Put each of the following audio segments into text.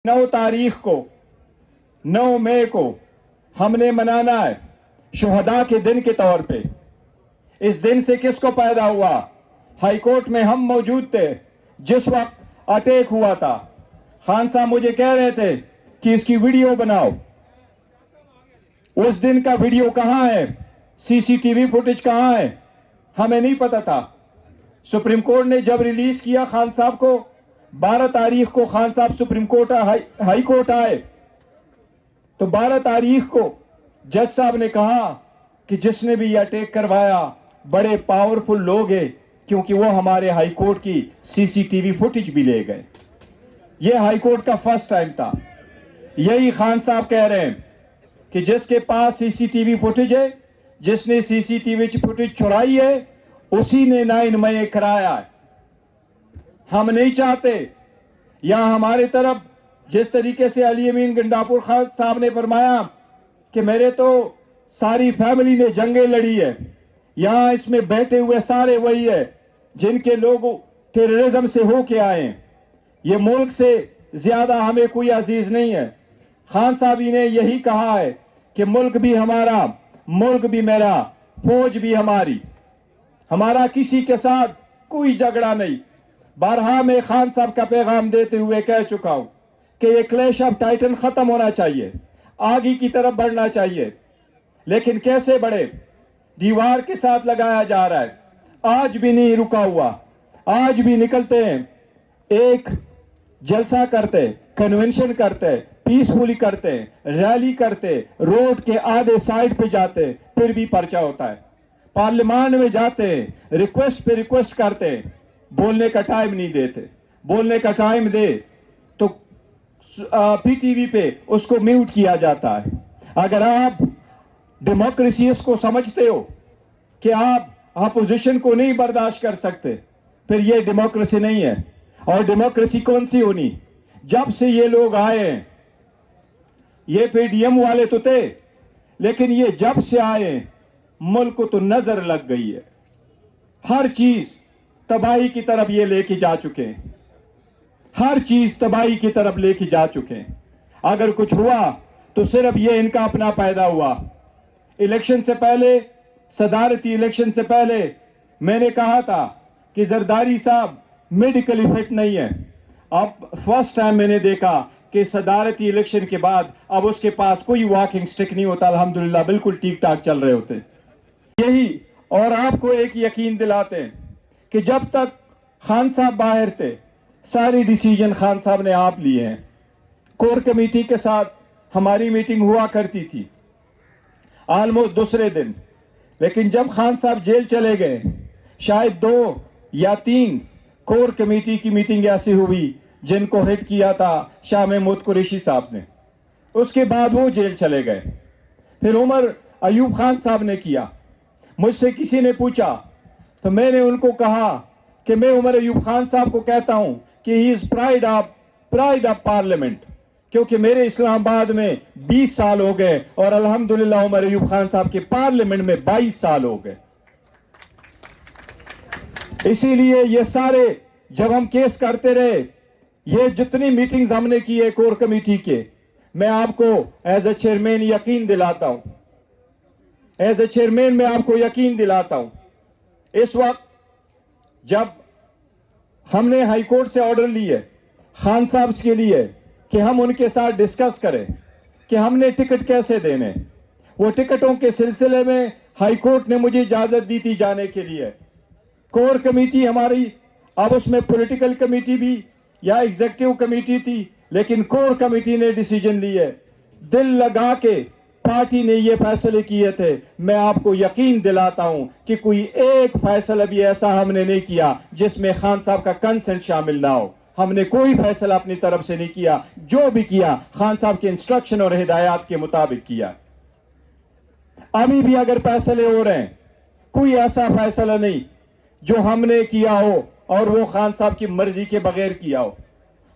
9 तारीख को 9 मई को हमने मनाना है शुहदा के दिन के तौर पे। इस दिन से किसको पैदा हुआ? हाई कोर्ट में हम मौजूद थे जिस वक्त अटैक हुआ था। खान साहब मुझे कह रहे थे कि इसकी वीडियो बनाओ। उस दिन का वीडियो कहां है? सीसीटीवी फुटेज कहां है? हमें नहीं पता था। सुप्रीम कोर्ट ने जब रिलीज किया खान साहब को, 12 तारीख को खान साहब सुप्रीम कोर्ट हाई कोर्ट आए, तो 12 तारीख को जज साहब ने कहा कि जिसने भी यह अटैक करवाया बड़े पावरफुल लोग हैं, क्योंकि वो हमारे हाई कोर्ट की सीसीटीवी फुटेज भी ले गए। यह हाई कोर्ट का फर्स्ट टाइम था। यही खान साहब कह रहे हैं कि जिसके पास सीसीटीवी फुटेज है, जिसने सीसीटीवी फुटेज छुड़ाई है, उसी ने 9 मई कराया है। हम नहीं चाहते यहां हमारे तरफ जिस तरीके से अली अमीन गंडापुर खान साहब ने फरमाया कि मेरे तो सारी फैमिली ने जंगें लड़ी है, यहां इसमें बैठे हुए सारे वही है जिनके लोग टेररिज्म से होके आए हैं। ये मुल्क से ज्यादा हमें कोई अजीज नहीं है। खान साहब ने यही कहा है कि मुल्क भी हमारा, मुल्क भी मेरा, फौज भी हमारी, हमारा किसी के साथ कोई झगड़ा नहीं। बारहा में खान साहब का पैगाम देते हुए कह चुका हूं कि ये क्लैश ऑफ टाइटन खत्म होना चाहिए, आगे की तरफ बढ़ना चाहिए। लेकिन कैसे बढ़े? दीवार के साथ लगाया जा रहा है। आज भी नहीं रुका हुआ, आज भी निकलते हैं, एक जलसा करते, कन्वेंशन करते, पीसफुली करते, रैली करते, रोड के आधे साइड पे जाते, फिर भी पर्चा होता है। पार्लियामेंट में जाते, रिक्वेस्ट पे रिक्वेस्ट करते, बोलने का टाइम नहीं देते। बोलने का टाइम दे तो पीटीवी पे उसको म्यूट किया जाता है। अगर आप डेमोक्रेसी इसको समझते हो कि आप अपोजिशन को नहीं बर्दाश्त कर सकते, फिर ये डेमोक्रेसी नहीं है। और डेमोक्रेसी कौन सी होनी? जब से ये लोग आए हैं, ये पीडीएम वाले तो थे, लेकिन ये जब से आए मुल्क को तो नजर लग गई है। हर चीज तबाही की तरफ ये लेके जा चुके हैं, हर चीज तबाही की तरफ लेके जा चुके हैं। अगर कुछ हुआ तो सिर्फ ये इनका अपना पैदा हुआ। इलेक्शन से पहले, सदारती इलेक्शन से पहले मैंने कहा था कि जरदारी साहब मेडिकली फिट नहीं है। अब फर्स्ट टाइम मैंने देखा कि सदारती इलेक्शन के बाद अब उसके पास कोई वॉकिंग स्टिक नहीं होता। अल्हम्दुलिल्लाह बिल्कुल ठीक ठाक चल रहे होते। यही, और आपको एक यकीन दिलाते हैं कि जब तक खान साहब बाहर थे, सारी डिसीजन खान साहब ने आप लिए हैं। कोर कमेटी के साथ हमारी मीटिंग हुआ करती थी ऑलमोस्ट दूसरे दिन, लेकिन जब खान साहब जेल चले गए, शायद 2 या 3 कोर कमेटी की मीटिंग ऐसी हुई जिनको हिट किया था शाह महमूद कुरैशी साहब ने। उसके बाद वो जेल चले गए। फिर उमर अयूब खान साहब ने किया। मुझसे किसी ने पूछा तो मैंने उनको कहा कि मैं उमर अयूब खान साहब को कहता हूं कि he is pride of parliament, क्योंकि मेरे इस्लामाबाद में 20 साल हो गए और अल्हम्दुलिल्लाह उमर अयूब खान साहब के पार्लियामेंट में 22 साल हो गए। इसीलिए ये सारे जब हम केस करते रहे, ये जितनी मीटिंग्स हमने की है कोर कमेटी के, मैं आपको एज ए चेयरमैन यकीन दिलाता हूं, एज ए चेयरमैन मैं आपको यकीन दिलाता हूं। इस वक्त जब हमने हाई कोर्ट से ऑर्डर लिए खान साहब के लिए कि हम उनके साथ डिस्कस करें कि हमने टिकट कैसे देने, वो टिकटों के सिलसिले में हाई कोर्ट ने मुझे इजाजत दी थी जाने के लिए। कोर कमेटी हमारी, अब उसमें पॉलिटिकल कमेटी भी या एग्जीक्यूटिव कमेटी थी, लेकिन कोर कमेटी ने डिसीजन लिए, दिल लगा के पार्टी ने ये फैसले किए थे। मैं आपको यकीन दिलाता हूं कि कोई एक फैसला भी ऐसा हमने नहीं किया जिसमें खान साहब का कंसेंट शामिल ना हो। हमने कोई फैसला अपनी तरफ से नहीं किया, जो भी किया खान साहब के इंस्ट्रक्शन और हिदायत के मुताबिक किया। अभी भी अगर फैसले हो रहे हैं, कोई ऐसा फैसला नहीं जो हमने किया हो और वो खान साहब की मर्जी के बगैर किया हो।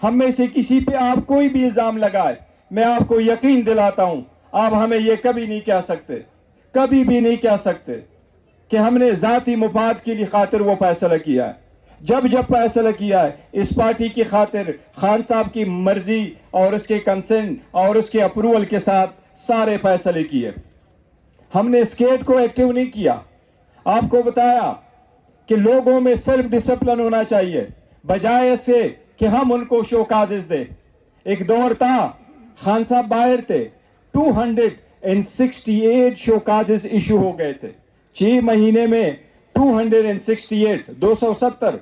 हम में से किसी पे आप कोई भी इल्जाम लगाए, मैं आपको यकीन दिलाता हूं आप हमें ये कभी नहीं कह सकते, कभी भी नहीं कह सकते कि हमने जाती मुफाद के लिए खातिर वो फैसला किया है। جب فیصلہ کیا ہے اس پارٹی کی خاطر خان صاحب کی مرضی اور اس کے کنسنٹ اور اس کے اپروول کے ساتھ سارے فیصلے کیے. ہم نے اسٹیٹ کو ایکٹیو نہیں کیا. آپ کو بتایا کہ لوگوں میں سیلف ڈسپلن ہونا چاہیے بجائے اس سے کہ ہم ان کو شوکازز دیں. ایک دور تھا خان صاحب باہر تھے, 268 شوکازز ایشو ہو گئے تھے 6 مہینے میں. 270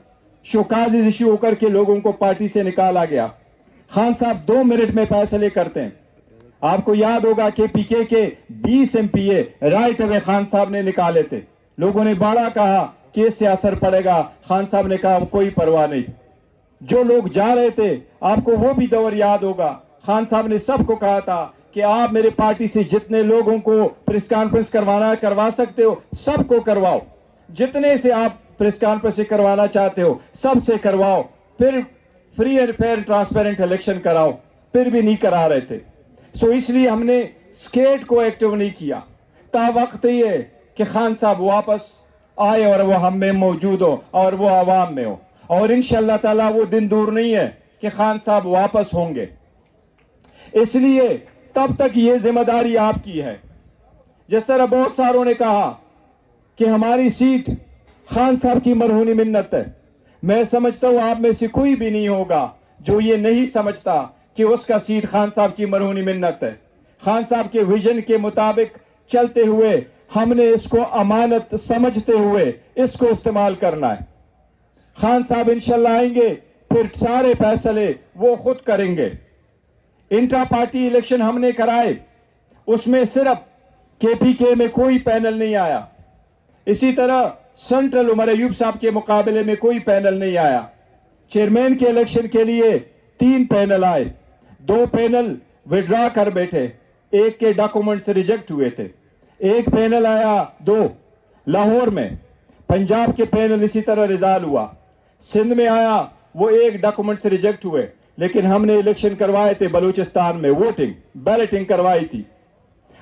شوکازز ایشو ہو کر کے لوگوں کو پارٹی سے نکالا گیا. خان صاحب 2 منٹ میں فیصلے کرتے ہیں. آپ کو یاد ہوگا کہ پی کے 20 MPA رائٹ اوے خان صاحب نے نکالے تھے. لوگوں نے بڑا کہا کہ اس سے اثر پڑے گا. خان صاحب نے کہا کوئی پرواہ نہیں. جو لوگ جا رہے تھے آپ کو وہ بھی دور یاد ہوگا, خان صاحب نے سب کو کہا تھا کہ آپ میرے پارٹی سے جتنے لوگوں کو پریس کانفرنس کروا سکتے ہو سب کو کرواؤ, جتنے سے آپ پریس کانفرنس کروانا چاہتے ہو سب سے کرواؤ, پھر free and fair transparent election کراؤ. پھر بھی نہیں کرا رہے تھے. اس لیے ہم نے اسٹیٹ کو ایکٹیو نہیں کیا. تا وقت یہ کہ خان صاحب واپس آئے اور وہ ہم میں موجود ہو اور وہ عوام میں ہو, اور انشاءاللہ تعالی وہ دن دور نہیں ہے کہ خان صاحب واپس ہوں گے. اس لیے تب تک یہ ذمہ داری آپ کی ہے. جس طرح بہت ساروں نے کہا کہ ہماری سیٹ خان صاحب کی مرہونی منت ہے, میں سمجھتا ہوں آپ میں سے کوئی بھی نہیں ہوگا جو یہ نہیں سمجھتا کہ اس کا سیٹ خان صاحب کی مرہونی منت ہے. خان صاحب کے ویژن کے مطابق چلتے ہوئے ہم نے اس کو امانت سمجھتے ہوئے اس کو استعمال کرنا ہے. خان صاحب انشاءاللہ آئیں گے, پھر سارے فیصلے وہ خود کریں گے. انٹرا پارٹی الیکشن ہم نے کرائے, اس میں صرف کے میں کوئی پینل نہیں آیا. اسی طرح سینٹرل عمر ایوب صاحب کے مقابلے میں کوئی پینل نہیں آیا. چیئرمین کے الیکشن کے لیے 3 پینل آئے, 2 پینل وڈرا کر بیٹھے, ایک کے ڈاکومنٹس ریجیکٹ ہوئے تھے. ایک پینل آیا 2 لاہور میں, پنجاب کے پینل اسی طرح ریزال ہوا. سندھ میں آیا وہ 1 ڈاکومنٹس ریجیکٹ ہوئے, لیکن ہم نے الیکشن کروائے تھے بلوچستان میں, بیلٹنگ کروائی تھی.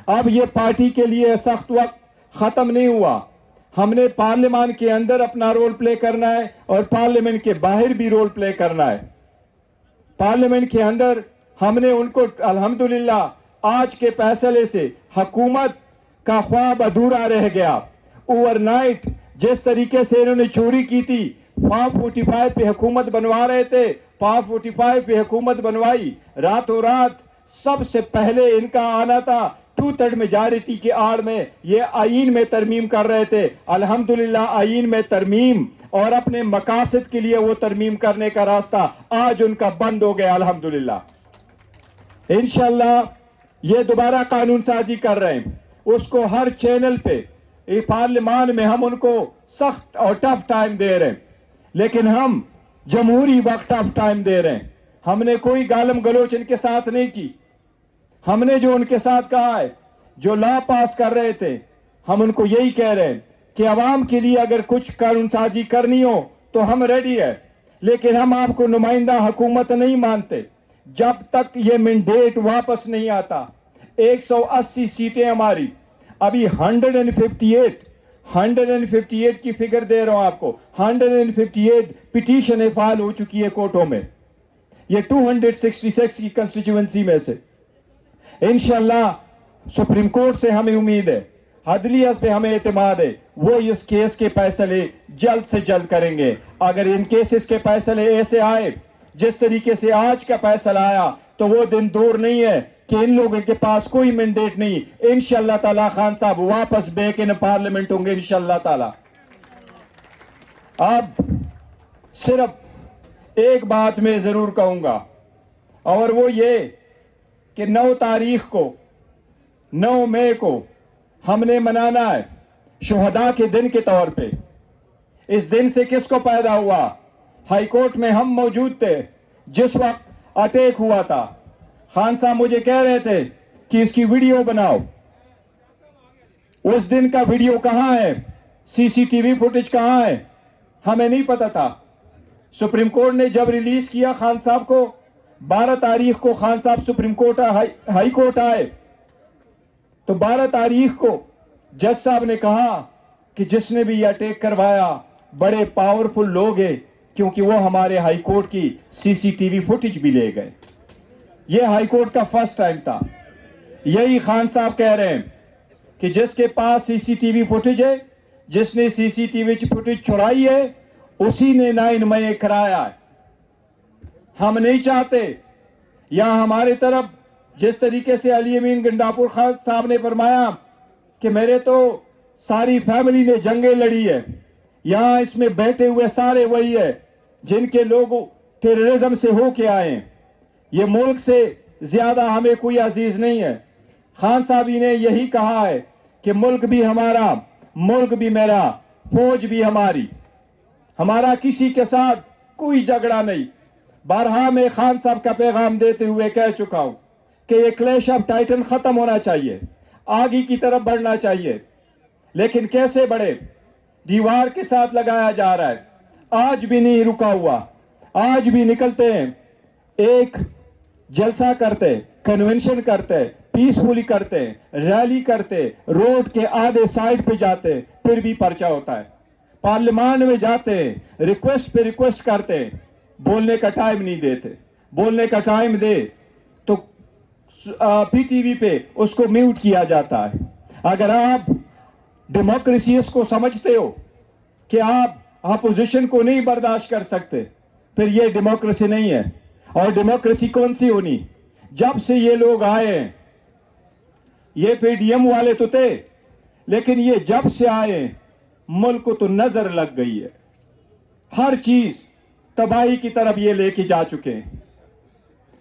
اب یہ پارٹی کے لیے سخت وقت ختم نہیں ہوا. ہم نے پارلیمان کے اندر اپنا رول پلے کرنا ہے اور پارلیمنٹ کے باہر بھی رول پلے کرنا ہے. پارلیمنٹ کے اندر ہم نے ان کو الحمدللہ آج کے فیصلے سے حکومت کا خواب ادھورا رہ گیا. اوور نائٹ جس طریقے سے انہوں نے چوری کی تھی, 545 پہ حکومت بنوا رہے تھے, 545 پہ حکومت بنوائی. راتوں رات سب سے پہلے ان کا آنا تھا 2/3 میجارٹی کے آڑ میں یہ آئین میں ترمیم کر رہے تھے. الحمدللہ آئین میں ترمیم اور اپنے مقاصد کے لیے وہ ترمیم کرنے کا راستہ آج ان کا بند ہو گیا. الحمدللہ انشاءاللہ یہ دوبارہ قانون سازی کر رہے ہیں, اس کو ہر چینل پہ پارلیمان میں ہم ان کو سخت اور ٹف ٹائم دے رہے ہیں, لیکن ہم جمہوری وقت ٹف ٹائم دے رہے ہیں. ہم نے کوئی گالم گلوچ ان کے ساتھ نہیں کی. ہم نے جو ان کے ساتھ کہا ہے, جو لا پاس کر رہے تھے, ہم ان کو یہی کہہ رہے ہیں کہ عوام کے لیے اگر کچھ قانون سازی کرنی ہو تو ہم ریڈی ہے, لیکن ہم آپ کو نمائندہ حکومت نہیں مانتے جب تک یہ مینڈیٹ واپس نہیں آتا. 180 سیٹیں ہماری, ابھی 158 کی فگر دے رہا ہوں آپ کو. 158 پٹیشنیں فائل ہو چکی ہے کورٹوں میں, یہ 266 کی کنسٹیچوئنسی میں سے. انشاءاللہ سپریم کورٹ سے ہمیں امید ہے, عدلیہ پہ ہمیں اعتماد ہے, وہ اس کیس کے فیصلے جلد سے جلد کریں گے. اگر ان کیسز کے فیصلے ایسے آئے جس طریقے سے آج کا فیصلہ آیا تو وہ دن دور نہیں ہے کہ ان لوگوں کے پاس کوئی مینڈیٹ نہیں. انشاءاللہ تعالی خان صاحب واپس بیک ان پارلیمنٹ ہوں گے انشاءاللہ تعالی. اب صرف ایک بات میں ضرور کہوں گا, اور وہ یہ کہ 9 مئی کو ہم نے منانا ہے شہداء کے دن کے طور پہ. اس دن سے کس کو پیدا ہوا؟ ہائی کورٹ میں ہم موجود تھے جس وقت اٹیک ہوا تھا. خان صاحب مجھے کہہ رہے تھے کہ اس کی ویڈیو بناؤ. اس دن کا ویڈیو کہاں ہے, CCTV فوٹیج کہاں ہے, ہمیں نہیں پتا تھا. سپریم کورٹ نے جب ریلیز کیا خان صاحب کو, 12 تاریخ کو خان صاحب سپریم کورٹ ہائی کورٹ آئے, تو 12 تاریخ کو جج صاحب نے کہا کہ جس نے بھی یہ اٹیک کروایا بڑے پاورفل لوگ ہیں, क्योंकि वो हमारे हाई कोर्ट की सीसीटीवी फुटेज भी ले गए। ये हाई कोर्ट का फर्स्ट टाइम था। यही खान साहब कह रहे हैं कि जिसके पास सीसीटीवी फुटेज है, जिसने सीसीटीवी फुटेज छुड़ाई है, उसी ने 9 मई कराया है। हम नहीं चाहते यहां हमारे तरफ जिस तरीके से अली अमीन गंडापुर खान साहब ने फरमाया कि मेरे तो सारी फैमिली ने जंगें लड़ी है, यहां इसमें बैठे हुए सारे वही है जिनके लोग टेररिज्म से होके आए हैं। ये मुल्क से ज्यादा हमें कोई अजीज नहीं है। खान साहब ने यही कहा है कि मुल्क भी हमारा, मुल्क भी मेरा, फौज भी हमारी, हमारा किसी के साथ कोई झगड़ा नहीं। बारहा में खान साहब का पैगाम देते हुए कह चुका हूं कि ये क्लैश ऑफ टाइटन खत्म होना चाहिए, आगे की तरफ बढ़ना चाहिए। लेकिन कैसे बढ़े? दीवार के साथ लगाया जा रहा है। आज भी नहीं रुका हुआ, आज भी निकलते हैं, एक जलसा करते, कन्वेंशन करते, पीसफुली करते, रैली करते, रोड के आधे साइड पे जाते, फिर भी पर्चा होता है। पार्लियामेंट में जाते, रिक्वेस्ट पे रिक्वेस्ट करते, बोलने का टाइम नहीं देते। बोलने का टाइम दे तो पीटीवी पे उसको म्यूट किया जाता है। अगर आप डेमोक्रेसी इसको समझते हो कि आप अपोजिशन को नहीं बर्दाश्त कर सकते, फिर ये डेमोक्रेसी नहीं है। और डेमोक्रेसी कौन सी होनी? जब से ये लोग आए हैं, ये पीडीएम वाले तो थे, लेकिन ये जब से आए मुल्क को तो नजर लग गई है। हर चीज तबाही की तरफ ये लेके जा चुके हैं,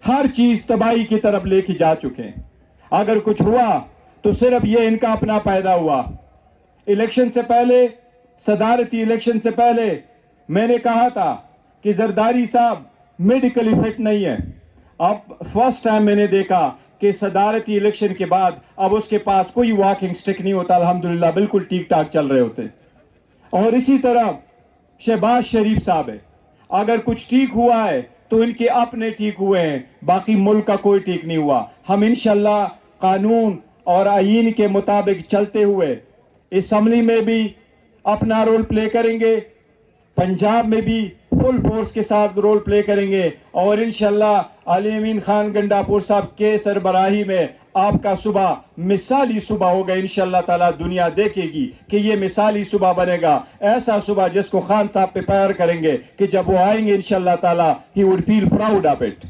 हर चीज तबाही की तरफ लेके जा चुके हैं। अगर कुछ हुआ तो सिर्फ ये इनका अपना पैदा हुआ। इलेक्शन से पहले, सदारती इलेक्शन से पहले मैंने कहा था कि जरदारी साहब मेडिकली फिट नहीं है। अब फर्स्ट टाइम मैंने देखा कि सदारती इलेक्शन के बाद अब उसके पास कोई वॉकिंग स्टिक नहीं होता। अल्हम्दुलिल्लाह बिल्कुल ठीक ठाक चल रहे होते। और इसी तरह शहबाज शरीफ साहब है, अगर कुछ ठीक हुआ है तो इनके अपने ठीक हुए हैं, बाकी मुल्क का कोई ठीक नहीं हुआ। हम इंशाल्लाह कानून और आईन के मुताबिक चलते हुए असेंबली में भी अपना रोल प्ले करेंगे, पंजाब में भी फुल फोर्स के साथ रोल प्ले करेंगे, और इंशाल्लाह अली अमीन खान गंडापुर साहब के सरबराही में आपका सुबह मिसाली सुबह होगा। इंशाल्लाह ताला दुनिया देखेगी कि ये मिसाली सुबह बनेगा, ऐसा सुबह जिसको खान साहब पे प्यार करेंगे कि जब वो आएंगे इंशाल्लाह ताला he would feel proud of it.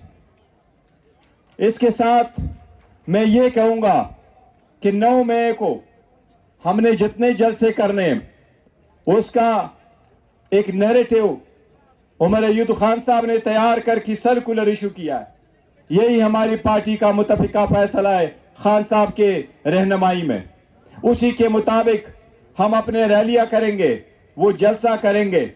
इसके साथ मैं ये कहूंगा कि 9 मई को हमने जितने जलसे करने उसका एक नैरेटिव उमर अय्यूब खान साहब ने तैयार करके सर्कुलर इशू किया है। यही हमारी पार्टी का मुतफिका फैसला है खान साहब के रहनुमाई में। उसी के मुताबिक हम अपने रैलियां करेंगे, वो जलसा करेंगे,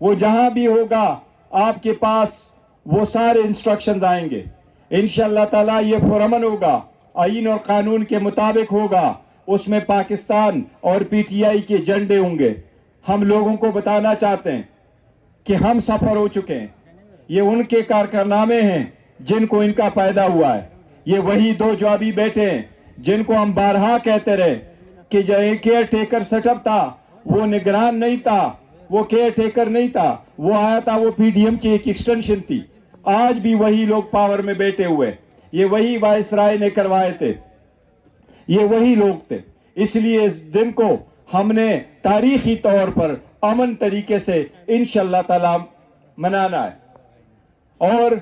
वो जहां भी होगा आपके पास वो सारे इंस्ट्रक्शंस आएंगे। इंशाअल्लाह ताला ये पुरअमन होगा, आईन और कानून के मुताबिक होगा। उसमें पाकिस्तान और पीटीआई के झंडे होंगे। हम लोगों को बताना चाहते हैं कि हम सफर हो चुके हैं। ये उनके कारनामे हैं जिनको इनका फायदा हुआ है। ये वही दो जो अभी बैठे हैं जिनको हम बारहा कहते रहे कि जो केयर टेकर सेटअप था वो निगरान नहीं था, वो केयर टेकर नहीं था, वो आया था, वो पीडीएम की एक एक्सटेंशन थी। आज भी वही लोग पावर में बैठे हुए, ये वही वायसराय ने करवाए थे, ये वही लोग थे। इसलिए इस दिन को हमने तारीखी तौर पर अमन तरीके से इंशाअल्लाह ताला मनाना है। और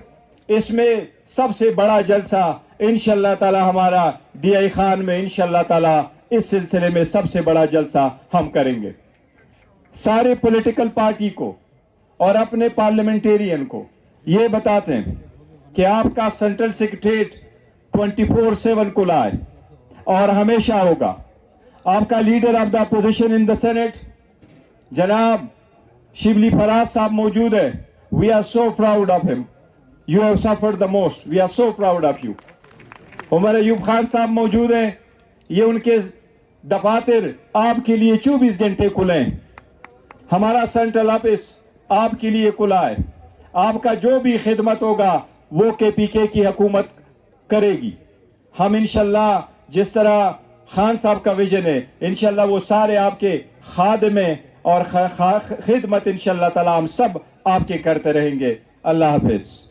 इसमें सबसे बड़ा जलसा इंशाअल्लाह ताला हमारा डीआई खान में इंशाअल्लाह ताला इस सिलसिले में सबसे बड़ा जलसा हम करेंगे। सारे पॉलिटिकल पार्टी को और अपने पार्लियामेंटेरियन को ये बताते हैं कि आपका सेंट्रल सेक्रेटरीट 24/7 खुला है और हमेशा होगा। आपका leader of the opposition in the senate जनाब शिबली फराज साहब मौजूद है। We are so proud of him, you have suffered the most, we are so proud of you. Umar Ayub Khan साहब मौजूद हैं, ये उनके दफातर आपके लिए 24 घंटे खुले हैं। हमारा सेंट्रल ऑफिस आपके लिए खुला है। आपका जो भी खिदमत होगा वो केपीके की हुकूमत करेगी। हम इंशाल्लाह जिस तरह खान साहब का विजन है इंशाल्लाह वो सारे आपके खादिम और खिदमत इंशाल्लाह ताला हम सब आपकी करते रहेंगे। अल्लाह हाफिज।